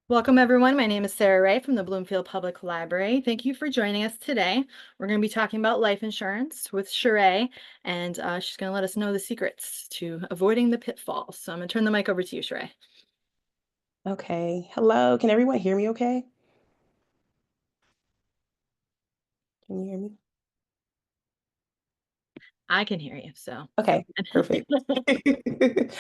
Welcome, everyone. My name is Sarah Ray from the Bloomfield Public Library. Thank you for joining us today. We're going to be talking about life insurance with Sheree, and she's going to let us know the secrets to avoiding the pitfalls. So I'm going to turn the mic over to you, Sheree. Okay. Hello. Can everyone hear me okay? Can you hear me? I can hear you, so Okay, go perfect. ahead.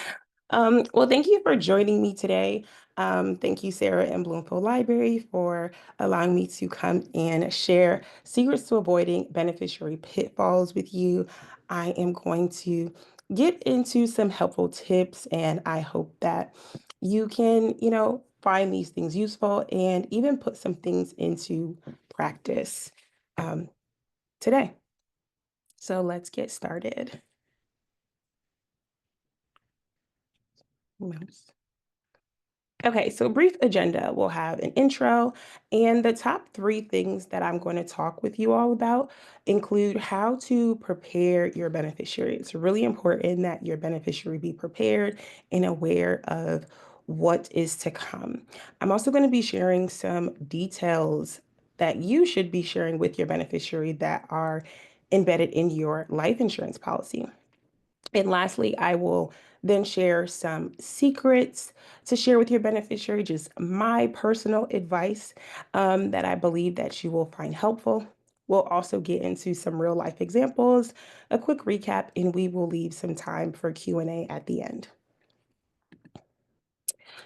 Well, thank you for joining me today. Thank you, Sarah and Bloomfield Library, for allowing me to come and share secrets to avoiding beneficiary pitfalls with you. I am going to get into some helpful tips, and I hope that you can, find these things useful and even put some things into practice um, today. So let's get started. Mouse. Okay, so brief agenda. We'll have an intro, and the top three things that I'm going to talk with you all about include how to prepare your beneficiary. It's really important that your beneficiary be prepared and aware of what is to come. I'm also going to be sharing some details that you should be sharing with your beneficiary that are embedded in your life insurance policy. And lastly, I will then share some secrets to share with your beneficiary, just my personal advice that I believe that you will find helpful. We'll also get into some real life examples, a quick recap, and we will leave some time for Q&A at the end.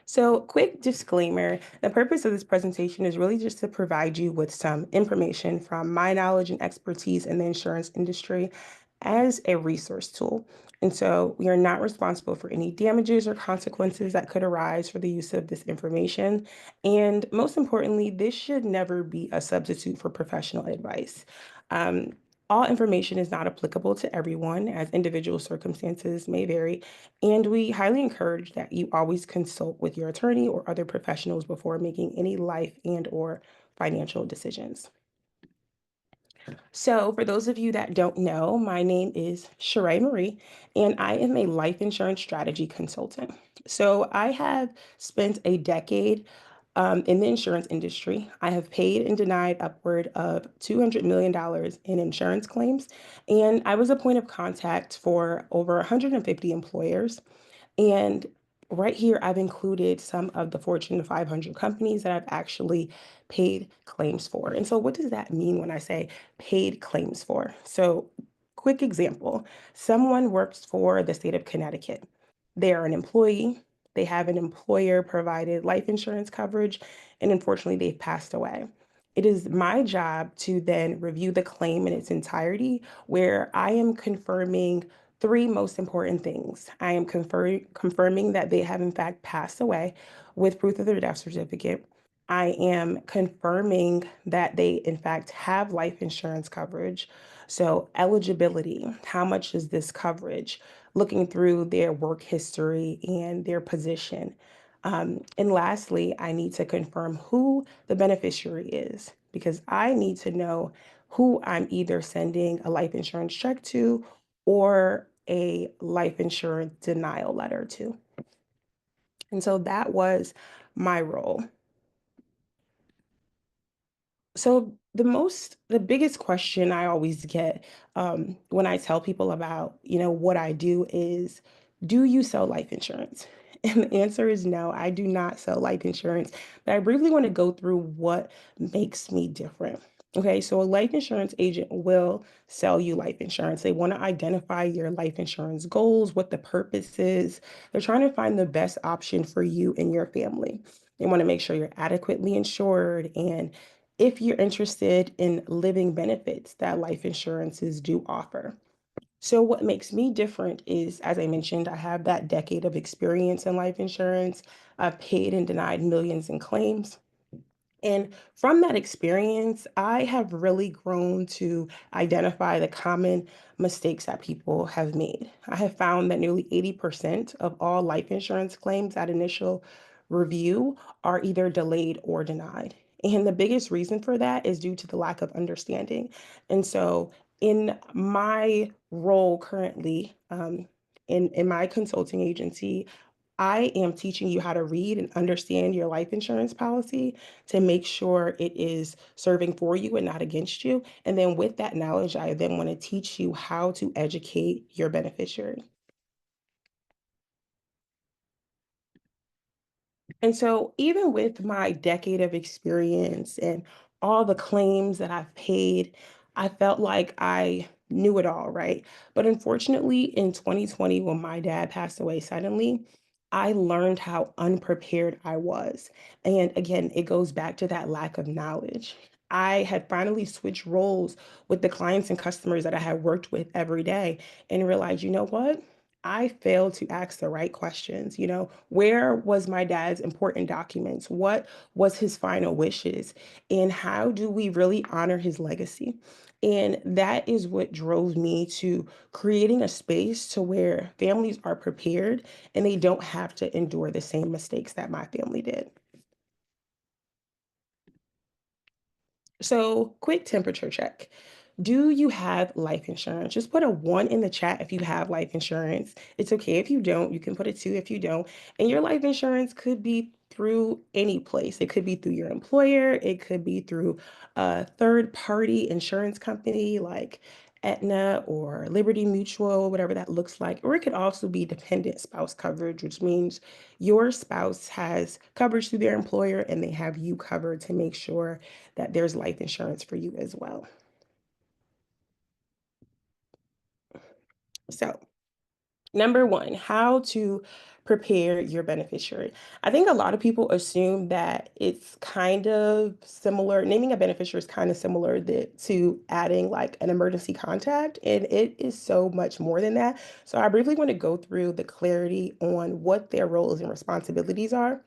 So, quick disclaimer, the purpose of this presentation is really just to provide you with some information from my knowledge and expertise in the insurance industry as a resource tool. And so, we are not responsible for any damages or consequences that could arise for the use of this information. And most importantly, this should never be a substitute for professional advice. Um, all information is not applicable to everyone, as individual circumstances may vary, and we highly encourage that you always consult with your attorney or other professionals before making any life and or financial decisions. So, for those of you that don't know, my name is Sheree Marie, and I am a life insurance strategy consultant. So, I have spent a decade in the insurance industry. I have paid and denied upward of $200 million in insurance claims, and I was a point of contact for over 150 employers. And right here, I've included some of the Fortune 500 companies that I've actually paid claims for. And so, what does that mean when I say paid claims for? So, quick example, someone works for the state of Connecticut. They are an employee, they have an employer provided life insurance coverage, and unfortunately, they've passed away. It is my job to then review the claim in its entirety, where I am confirming three most important things. I am confirming that they have in fact passed away with proof of their death certificate. I am confirming that they in fact have life insurance coverage. So eligibility, how much is this coverage? Looking through their work history and their position. And lastly, I need to confirm who the beneficiary is because I need to know who I'm either sending a life insurance check to or a life insurance denial letter to. And so that was my role. So the biggest question I always get when I tell people about, what I do is, do you sell life insurance? And the answer is no, I do not sell life insurance. But I briefly want to go through what makes me different. Okay, so a life insurance agent will sell you life insurance. They want to identify your life insurance goals, what the purpose is. They're trying to find the best option for you and your family. They want to make sure you're adequately insured and if you're interested in living benefits that life insurances do offer. So, what makes me different is, as I mentioned, I have that decade of experience in life insurance. I've paid and denied millions in claims. And from that experience, I have really grown to identify the common mistakes that people have made. I have found that nearly 80% of all life insurance claims at initial review are either delayed or denied. And the biggest reason for that is due to the lack of understanding. And so, in my role currently, in my consulting agency, I am teaching you how to read and understand your life insurance policy to make sure it is serving for you and not against you. And then with that knowledge, I then want to teach you how to educate your beneficiary. And so, even with my decade of experience and all the claims that I've paid, I felt like I knew it all, right? But unfortunately, in 2020, when my dad passed away suddenly, I learned how unprepared I was. And again, it goes back to that lack of knowledge. I had finally switched roles with the clients and customers that I had worked with every day and realized, you know what? I failed to ask the right questions. Where was my dad's important documents? What was his final wishes? And how do we really honor his legacy? And that is what drove me to creating a space to where families are prepared and they don't have to endure the same mistakes that my family did. So, quick temperature check. Do you have life insurance? Just put a one in the chat if you have life insurance. It's okay if you don't. You can put a two if you don't. And your life insurance could be through any place. It could be through your employer, it could be through a third party insurance company like Aetna or Liberty Mutual, whatever that looks like. Or it could also be dependent spouse coverage, which means your spouse has coverage through their employer and they have you covered to make sure that there's life insurance for you as well. So, number one, how to prepare your beneficiary. I think a lot of people assume that it's kind of similar. Naming a beneficiary is kind of similar to adding like an emergency contact, and it is so much more than that. So, I briefly want to go through the clarity on what their roles and responsibilities are.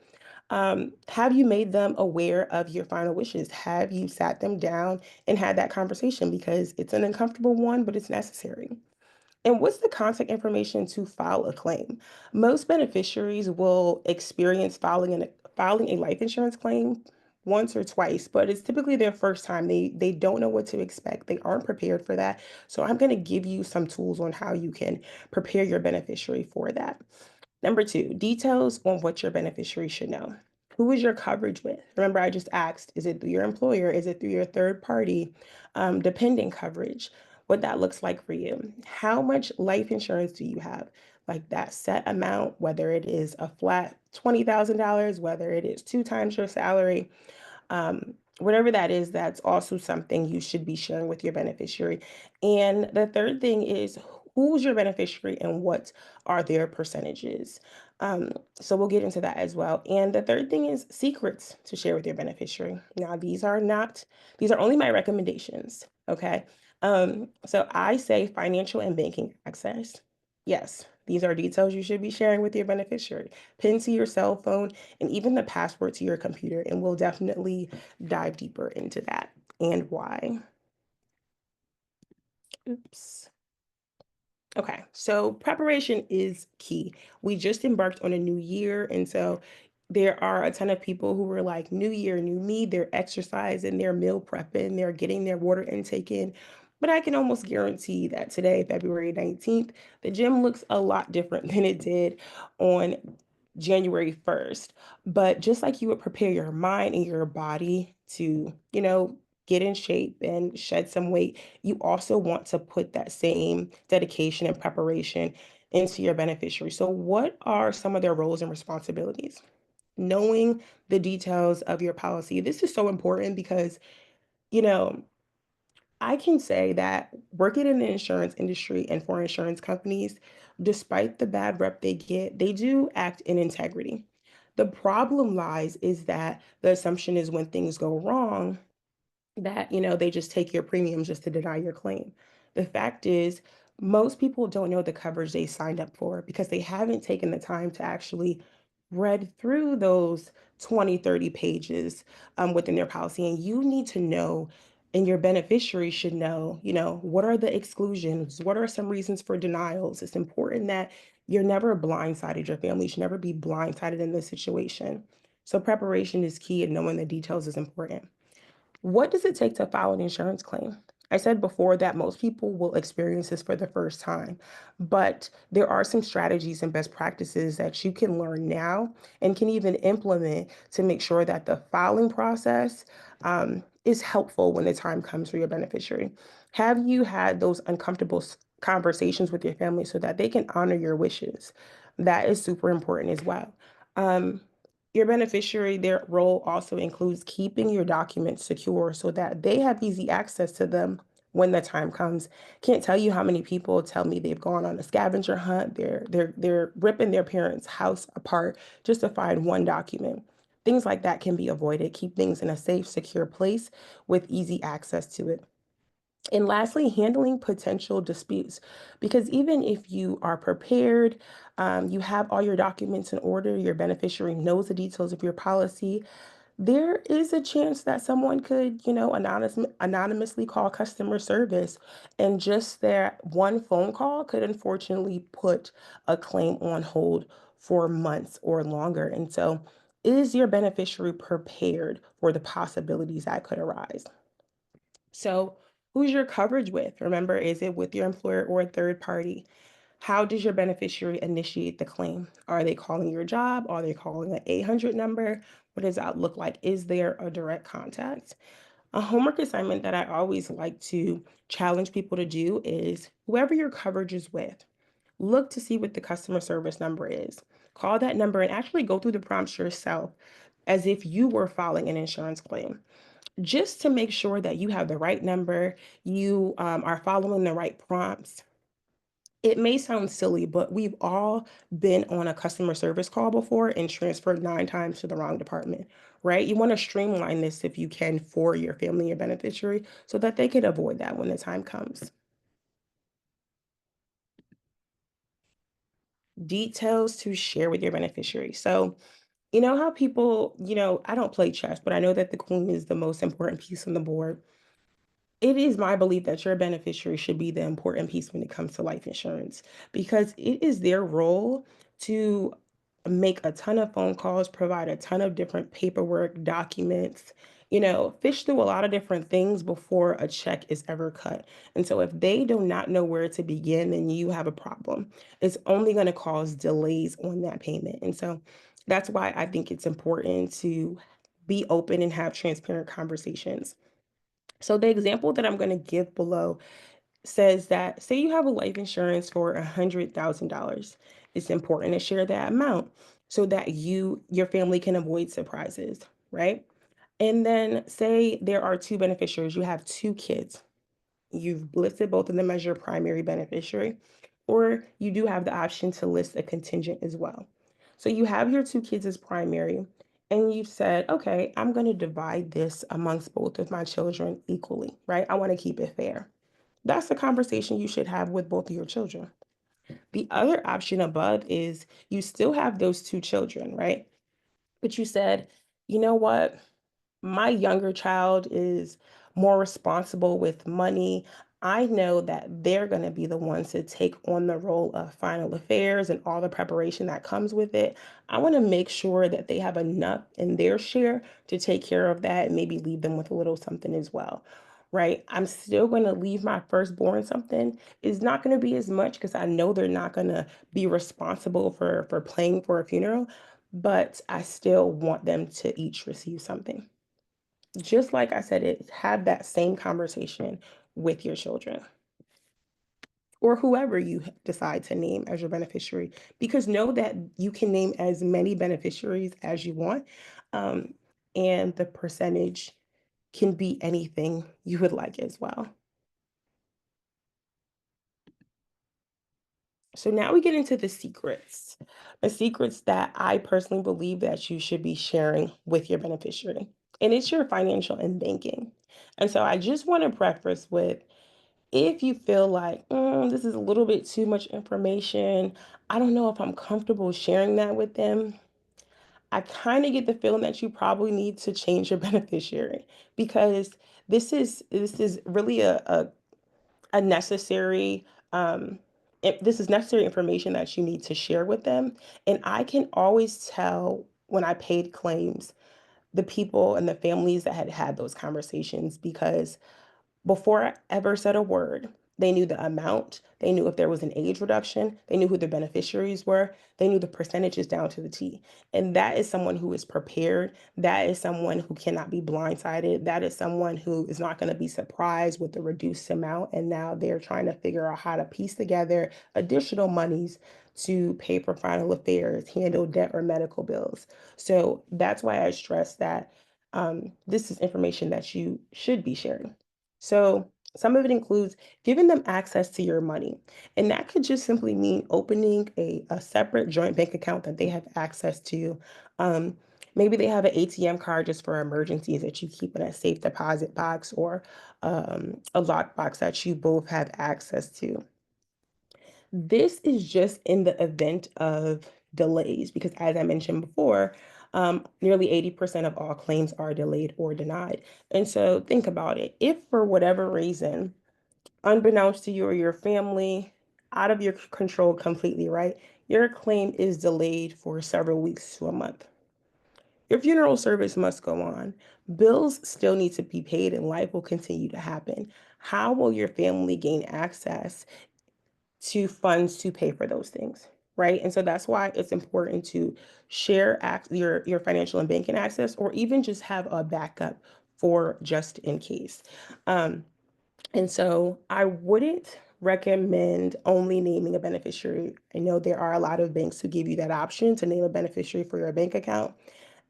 Have you made them aware of your final wishes? Have you sat them down and had that conversation? Because it's an uncomfortable one, but it's necessary. And what's the contact information to file a claim? Most beneficiaries will experience filing a life insurance claim once or twice, but it's typically their first time. They don't know what to expect. They aren't prepared for that. So I'm going to give you some tools on how you can prepare your beneficiary for that. Number two, details on what your beneficiary should know. Who is your coverage with? Remember, I just asked, is it through your employer? Is it through your third party dependent coverage? What that looks like for you. How much life insurance do you have? Like that set amount, whether it is a flat $20,000, whether it is two times your salary, whatever that is, that's also something you should be sharing with your beneficiary. And the third thing is who's your beneficiary and what are their percentages. So we'll get into that as well. And the third thing is secrets to share with your beneficiary. Now, these are only my recommendations. Okay. So I say financial and banking access. Yes, these are details you should be sharing with your beneficiary. Pin to your cell phone and even the password to your computer. And we'll definitely dive deeper into that and why. Oops. Okay, so preparation is key. We just embarked on a new year, and so there are a ton of people who were like, New year, new me, they're exercising, they're meal prepping, they're getting their water intake in. But I can almost guarantee that today, February 19th, the gym looks a lot different than it did on January 1st. But just like you would prepare your mind and your body to, get in shape and shed some weight, you also want to put that same dedication and preparation into your beneficiary. So, what are some of their roles and responsibilities? Knowing the details of your policy. This is so important because, you know, I can say that working in the insurance industry and for insurance companies, despite the bad rep they get, they do act in integrity. The problem lies is that the assumption is when things go wrong, that, they just take your premiums just to deny your claim. The fact is, most people don't know the coverage they signed up for because they haven't taken the time to actually read through those 20, 30 pages within their policy. And you need to know, and your beneficiary should know, what are the exclusions? What are some reasons for denials? It's important that you're never blindsided. Your family should never be blindsided in this situation. So preparation is key and knowing the details is important. What does it take to file an insurance claim? I said before that most people will experience this for the first time, but there are some strategies and best practices that you can learn now and can even implement to make sure that the filing process is helpful when the time comes for your beneficiary. Have you had those uncomfortable conversations with your family so that they can honor your wishes? That is super important as well. Um, your beneficiary, their role also includes keeping your documents secure so that they have easy access to them when the time comes. Can't tell you how many people tell me they've gone on a scavenger hunt. They're ripping their parents' house apart just to find one document. Things like that can be avoided. Keep things in a safe, secure place with easy access to it. And lastly, handling potential disputes. Because even if you are prepared, you have all your documents in order, your beneficiary knows the details of your policy, there is a chance that someone could, anonymously call customer service. And just that one phone call could unfortunately put a claim on hold for months or longer. And so, is your beneficiary prepared for the possibilities that could arise? So, who's your coverage with? Remember, is it with your employer or a third party? How does your beneficiary initiate the claim? Are they calling your job? Are they calling an 800 number? What does that look like? Is there a direct contact? A homework assignment that I always like to challenge people to do is whoever your coverage is with, look to see what the customer service number is. Call that number and actually go through the prompts yourself as if you were filing an insurance claim just to make sure that you have the right number, you are following the right prompts. It may sound silly, but we've all been on a customer service call before and transferred 9 times to the wrong department, right? You want to streamline this if you can for your family, your beneficiary, so that they could avoid that when the time comes. Details to share with your beneficiary. So, you know how people, I don't play chess, but I know that the queen is the most important piece on the board. It is my belief that your beneficiary should be the important piece when it comes to life insurance because it is their role to make a ton of phone calls, provide a ton of different paperwork, documents, fish through a lot of different things before a check is ever cut. And so if they do not know where to begin, then you have a problem. It's only going to cause delays on that payment. And so that's why I think it's important to be open and have transparent conversations. So the example that I'm going to give below says that say you have a life insurance for $100,000. It's important to share that amount so that your family can avoid surprises, right? And then say there are two beneficiaries, you have two kids. You've listed both of them as your primary beneficiary, or you do have the option to list a contingent as well. So you have your two kids as primary, and you've said, okay, I'm going to divide this amongst both of my children equally, right? I want to keep it fair. That's the conversation you should have with both of your children. The other option above is you still have those two children, right? But you said, you know what? My younger child is more responsible with money. I know that they're going to be the ones to take on the role of final affairs and all the preparation that comes with it. I want to make sure that they have enough in their share to take care of that and maybe leave them with a little something as well. Right? I'm still going to leave my firstborn something. It's not going to be as much because I know they're not going to be responsible for paying for a funeral, but I still want them to each receive something. Just like I said it, have that same conversation with your children or whoever you decide to name as your beneficiary, because know that you can name as many beneficiaries as you want, um, and the percentage can be anything you would like as well. So now we get into the secrets that I personally believe that you should be sharing with your beneficiary, and it's your financial and banking. And so I just want to preface with if you feel like, this is a little bit too much information, I don't know if I'm comfortable sharing that with them. I kind of get the feeling that you probably need to change your beneficiary because this is really a necessary this is necessary information that you need to share with them. And I can always tell when I paid claims the people and the families that had had those conversations because Before I ever said a word, they knew the amount, they knew if there was an age reduction, they knew who the beneficiaries were, they knew the percentages down to the T. And that is someone who is prepared. That is someone who cannot be blindsided. That is someone who is not going to be surprised with the reduced amount. And now they're trying to figure out how to piece together additional monies to pay for final affairs, handle debt or medical bills. So that's why I stress that this is information that you should be sharing. So some of it includes giving them access to your money. And that could just simply mean opening a separate joint bank account that they have access to. Um, Maybe they have an ATM card just for emergencies that you keep in a safe deposit box or a lock box that you both have access to. This is just in the event of delays, because as I mentioned before, nearly 80% of all claims are delayed or denied. And so think about it. If for whatever reason, unbeknownst to you or your family, out of your control completely, right? Your claim is delayed for several weeks to a month. Your funeral service must go on. Bills still need to be paid and life will continue to happen. How will your family gain access to funds to pay for those things, right? And so that's why it's important to share your financial and banking access, or even just have a backup for just in case. Um, and so I wouldn't recommend only naming a beneficiary. I know there are a lot of banks who give you that option to name a beneficiary for your bank account.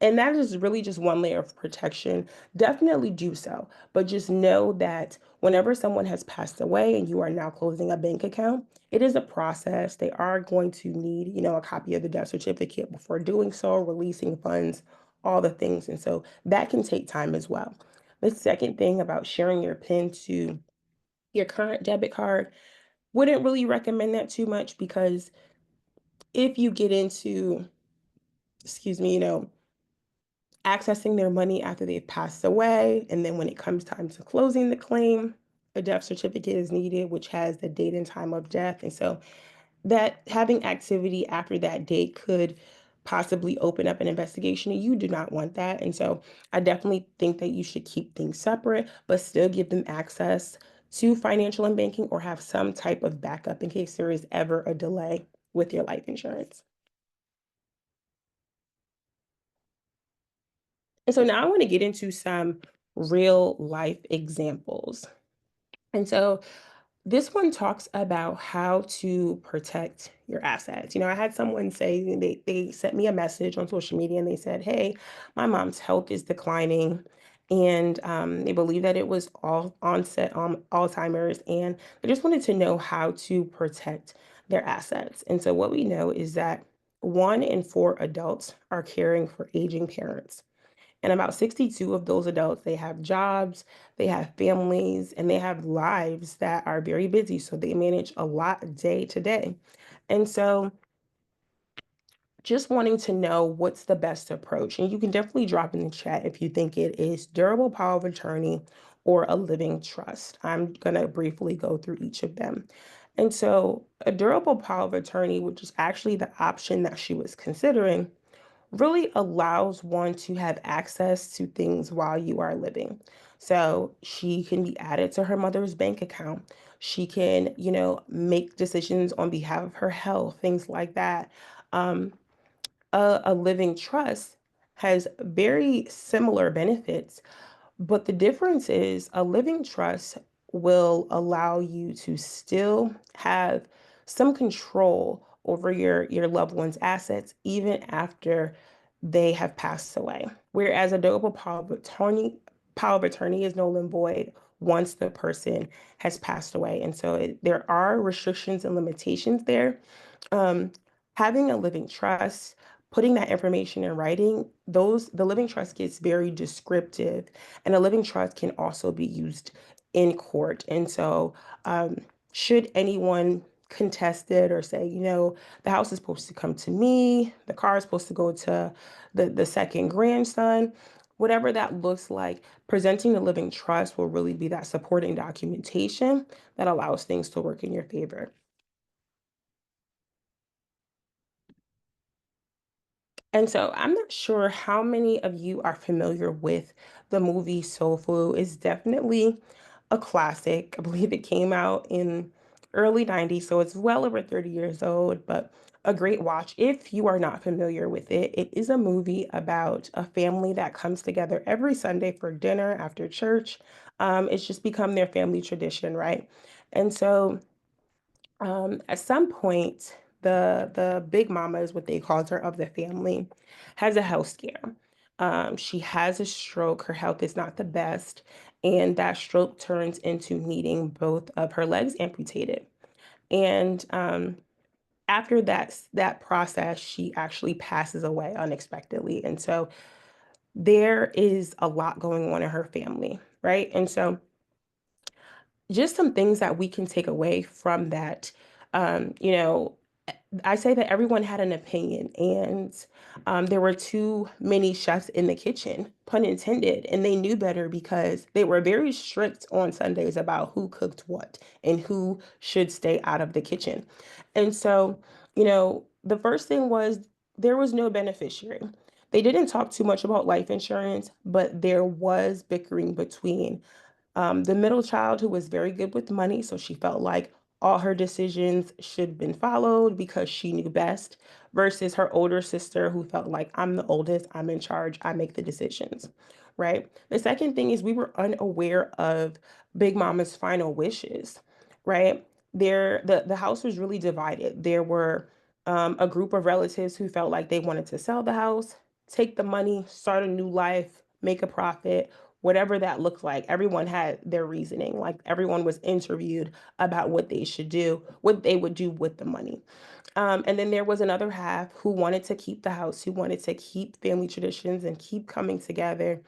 And that is really just one layer of protection. Definitely do so. But just know that whenever someone has passed away and you are now closing a bank account, it is a process. They are going to need, a copy of the death certificate before doing so, releasing funds, all the things. And so that can take time as well. The second thing about sharing your PIN to your current debit card, wouldn't really recommend that too much, because if you get into, excuse me, accessing their money after they've passed away, and then when it comes time to closing the claim, a death certificate is needed, which has the date and time of death. And so that having activity after that date could possibly open up an investigation, and you do not want that. And so I definitely think that you should keep things separate, but still give them access to financial and banking, or have some type of backup in case there is ever a delay with your life insurance. And so now I want to get into some real life examples. And so this one talks about how to protect your assets. I had someone say, they sent me a message on social media and they said, "Hey, my mom's health is declining." And they believe that it was all onset Alzheimer's, and they just wanted to know how to protect their assets. And so what we know is that 1 in 4 adults are caring for aging parents. And about 62 of those adults, they have jobs, they have families, and they have lives that are very busy. So they manage a lot day to day. And so just wanting to know what's the best approach. And you can definitely drop in the chat if you think it is durable power of attorney or a living trust. I'm going to briefly go through each of them. And so a durable power of attorney, which is actually the option that she was considering, really allows one to have access to things while you are living. So she can be added to her mother's bank account. She can, make decisions on behalf of her health, things like that. Um, a living trust has very similar benefits, but the difference is a living trust will allow you to still have some control over your loved one's assets even after they have passed away. Whereas a durable power of attorney is null and void once the person has passed away. And so there are restrictions and limitations there. um, Having a living trust, putting that information in writing, the living trust gets very descriptive, and a living trust can also be used in court. And so, um, should anyone contest it or say, the house is supposed to come to me, the car is supposed to go to the second grandson, whatever that looks like, presenting the living trust will really be that supporting documentation that allows things to work in your favor. And so I'm not sure how many of you are familiar with the movie Soul Food. It's definitely a classic. I believe it came out in early 90s, so it's well over 30 years old, but a great watch. If you are not familiar with it, it is a movie about a family that comes together every Sunday for dinner after church. It's just become their family tradition, right? And so at some point, the big mama is what they called her of the family, has a health scare. She has a stroke. Her health is not the best, and that stroke turns into needing both of her legs amputated. And after that process, she actually passes away unexpectedly. And so there is a lot going on in her family, right? And so just some things that we can take away from that. You know, I say that everyone had an opinion, and there were too many chefs in the kitchen, pun intended, and they knew better because they were very strict on Sundays about who cooked what and who should stay out of the kitchen. And so, the first thing was there was no beneficiary. They didn't talk too much about life insurance, but there was bickering between the middle child who was very good with money, so she felt like all her decisions should have been followed because she knew best, versus her older sister who felt like I'm the oldest, I'm in charge, I make the decisions, right? The second thing is we were unaware of Big Mama's final wishes, right? The house was really divided. There were a group of relatives who felt like they wanted to sell the house, take the money, start a new life, make a profit, whatever that looked like. Everyone had their reasoning. Like everyone was interviewed about what they should do, what they would do with the money. And then there was another half who wanted to keep the house, who wanted to keep family traditions and keep coming together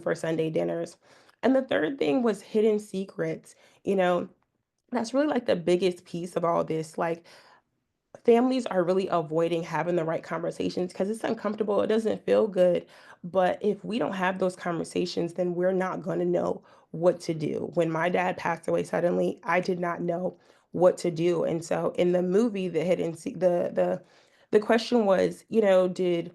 for Sunday dinners. And the third thing was hidden secrets. You know, that's really like the biggest piece of all this. Like, families are really avoiding having the right conversations because it's uncomfortable. It doesn't feel good. But if we don't have those conversations, then we're not going to know what to do. When my dad passed away suddenly, I did not know what to do. And so in the movie, the question was, did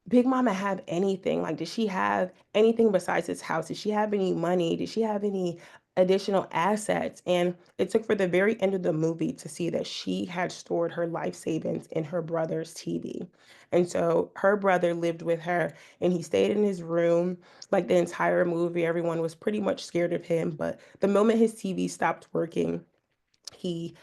Big Mama have anything? Like, did she have anything besides this house? Did she have any money? Did she have any additional assets? And it took for the very end of the movie to see that she had stored her life savings in her brother's TV. And so her brother lived with her and he stayed in his room like the entire movie. Everyone was pretty much scared of him. But the moment his TV stopped working, he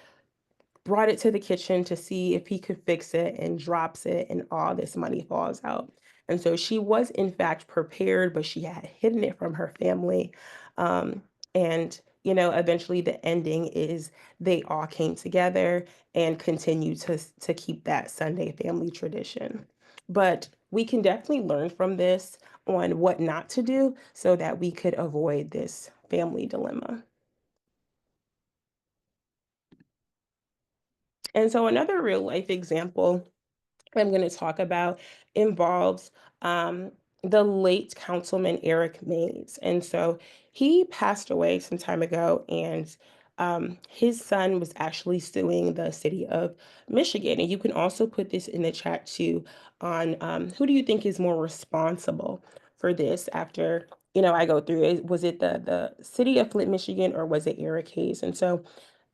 brought it to the kitchen to see if he could fix it and drops it and all this money falls out. And so she was in fact prepared, but she had hidden it from her family. Um, and eventually the ending is they all came together and continue to keep that Sunday family tradition. But we can definitely learn from this on what not to do so that we could avoid this family dilemma. And so another real life example I'm going to talk about involves um, the late Councilman Eric Mays. And so he passed away some time ago, and his son was actually suing the city of Michigan. And you can also put this in the chat too on who do you think is more responsible for this after. I go through it. Was it the city of Flint, Michigan, or was it Eric Hayes? And so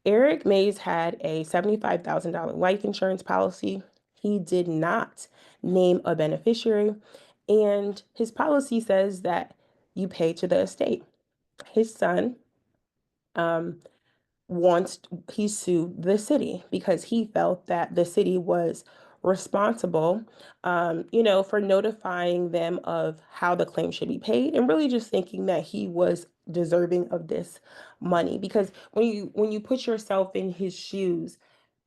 Eric Mays had a $75,000 life insurance policy. He did not name a beneficiary, and his policy says that you pay to the estate. His son um, wants he sued the city because he felt that the city was responsible, for notifying them of how the claim should be paid, and really just thinking that he was deserving of this money. Because when you put yourself in his shoes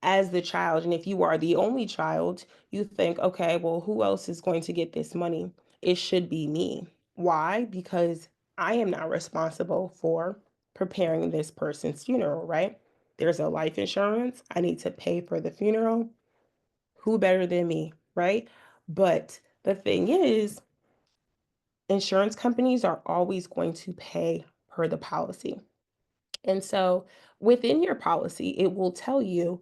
as the child, and if you are the only child, you think, okay, well, who else is going to get this money? It should be me. Why? Because I am not responsible for preparing this person's funeral, right? There's a life insurance. I need to pay for the funeral. Who better than me, right? But the thing is, insurance companies are always going to pay per the policy. And so within your policy, it will tell you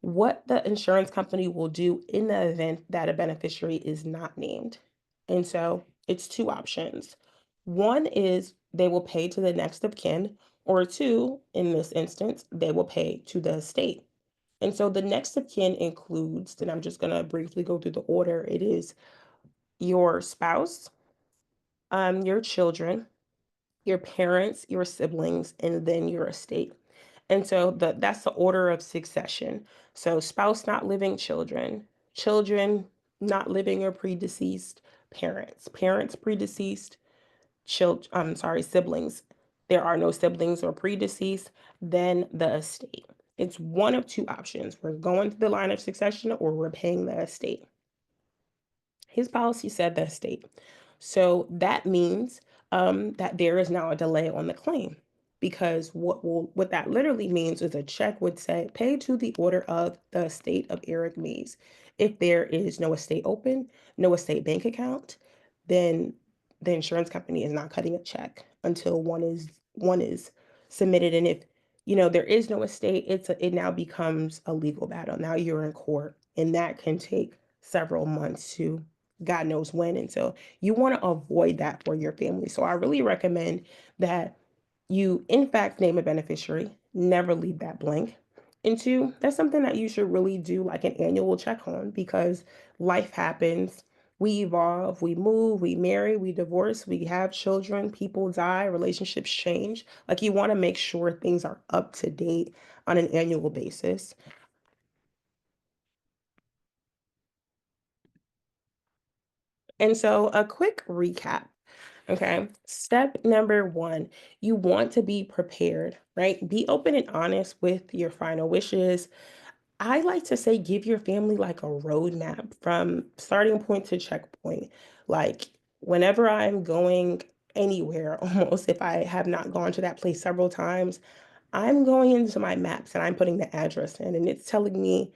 what the insurance company will do in the event that a beneficiary is not named. And so it's two options. One is they will pay to the next of kin, or two, in this instance, they will pay to the estate. And so the next of kin includes, and I'm just going to briefly go through the order. It is your spouse, your children, your parents, your siblings, and then your estate. And so that's the order of succession. So spouse not living, children, children not living or predeceased, parents, parents predeceased, I'm sorry, siblings. There are no siblings or predeceased, then the estate. It's one of two options. We're going to the line of succession or we're paying the estate. His policy said the estate. So that means that there is now a delay on the claim because what that literally means is a check would say pay to the order of the estate of Eric Mays. If there is no estate open, no estate bank account, then the insurance company is not cutting a check until one is submitted. And if there is no estate, it now becomes a legal battle. Now you're in court, and that can take several months to God knows when. And so you want to avoid that for your family. So I really recommend that you, in fact, name a beneficiary, never leave that blank. And two, that's something that you should really do like an annual check on because life happens. We evolve, we move, we marry, we divorce, we have children, people die, relationships change. Like you want to make sure things are up to date on an annual basis. And so, a quick recap. Okay. Step number one, you want to be prepared, right? Be open and honest with your final wishes. I like to say, give your family like a roadmap from starting point to checkpoint. Like, whenever I'm going anywhere, almost if I have not gone to that place several times, I'm going into my maps and I'm putting the address in, and it's telling me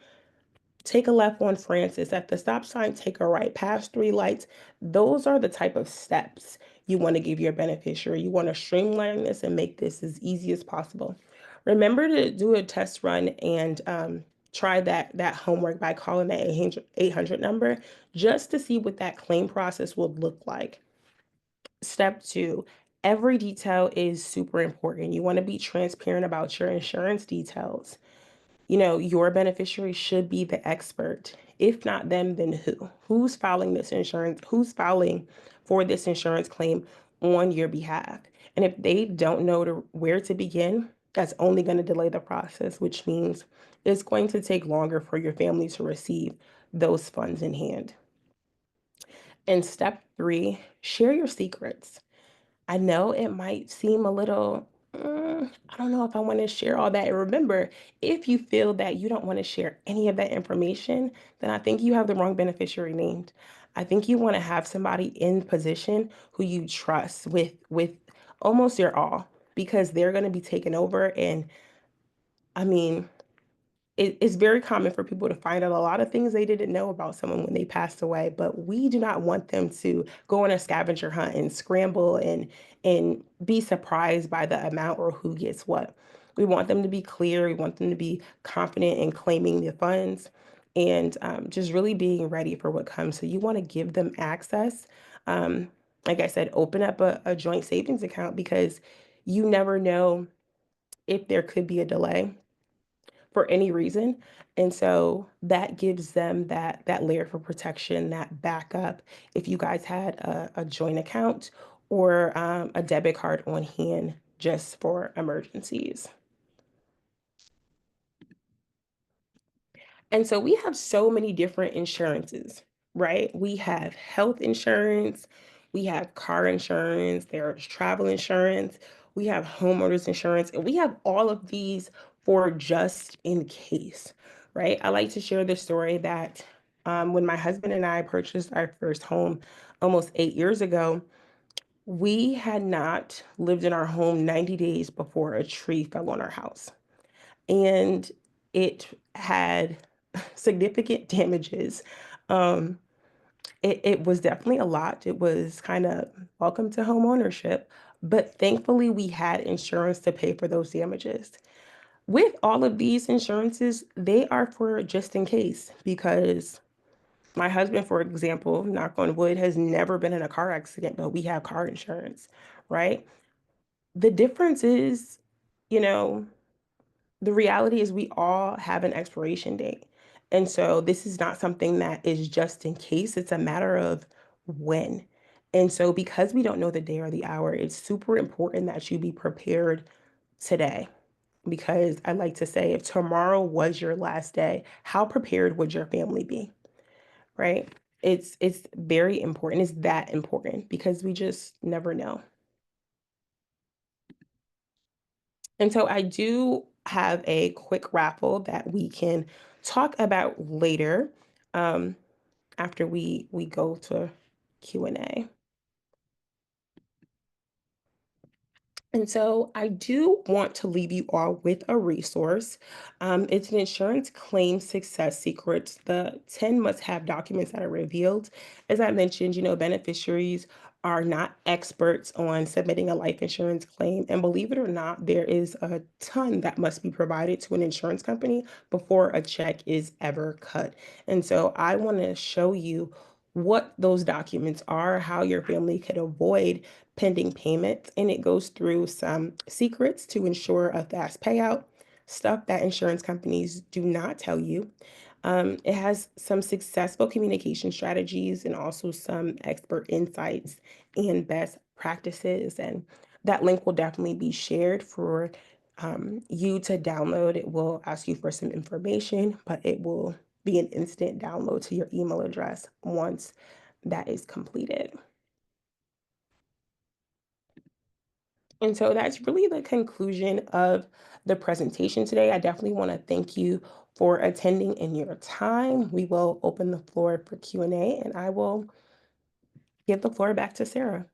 take a left on Francis. At the stop sign, take a right past three lights. Those are the type of steps you want to give your beneficiary. You want to streamline this and make this as easy as possible. Remember to do a test run and try that homework by calling that 800 number just to see what that claim process would look like. Step two, every detail is super important. You want to be transparent about your insurance details. Your beneficiary should be the expert. If not them, then who? Who's filing this insurance? Who's filing for this insurance claim on your behalf? And if they don't know where to begin, that's only going to delay the process, which means it's going to take longer for your family to receive those funds in hand. And step three, share your secrets. I know it might seem a little, I don't know if I want to share all that. And remember, if you feel that you don't want to share any of that information, then I think you have the wrong beneficiary named. I think you want to have somebody in position who you trust with almost your all because they're going to be taken over. And I mean, it's very common for people to find out a lot of things they didn't know about someone when they passed away, but we do not want them to go on a scavenger hunt and scramble and be surprised by the amount or who gets what. We want them to be clear. We want them to be confident in claiming the funds and just really being ready for what comes. So you want to give them access. Um, like I said, open up a joint savings account because you never know if there could be a delay for any reason. And so that gives them that layer for protection, that backup if you guys had a joint account or a debit card on hand just for emergencies. And so we have so many different insurances, right? We have health insurance, we have car insurance, there's travel insurance, we have homeowners insurance, and we have all of these for just in case, right? I like to share the story that when my husband and I purchased our first home almost 8 years ago, we had not lived in our home 90 days before a tree fell on our house. And it had significant damages. Um, it was definitely a lot. It was kind of welcome to home ownership, but thankfully we had insurance to pay for those damages. With all of these insurances, they are for just in case because my husband, for example, knock on wood, has never been in a car accident, but we have car insurance, right? The difference is, you know, the reality is we all have an expiration date. And so this is not something that is just in case, it's a matter of when. And so because we don't know the day or the hour, it's super important that you be prepared today. Because I like to say, if tomorrow was your last day, how prepared would your family be? Right? It's very important. It's that important because we just never know. And so I do have a quick raffle that we can talk about later, um, after we go to Q&A. And so I do want to leave you all with a resource. It's an insurance claim success secrets, the 10 must-have documents that are revealed. As I mentioned, beneficiaries are not experts on submitting a life insurance claim. And believe it or not, there is a ton that must be provided to an insurance company before a check is ever cut. And so I want to show you what those documents are, how your family could avoid pending payments, and it goes through some secrets to ensure a fast payout, stuff that insurance companies do not tell you. It has some successful communication strategies and also some expert insights and best practices. And that link will definitely be shared for you to download. It will ask you for some information, but it will be an instant download to your email address once that is completed. And so that's really the conclusion of the presentation today. I definitely want to thank you for attending in your time. We will open the floor for Q&A, and I will give the floor back to Sarah.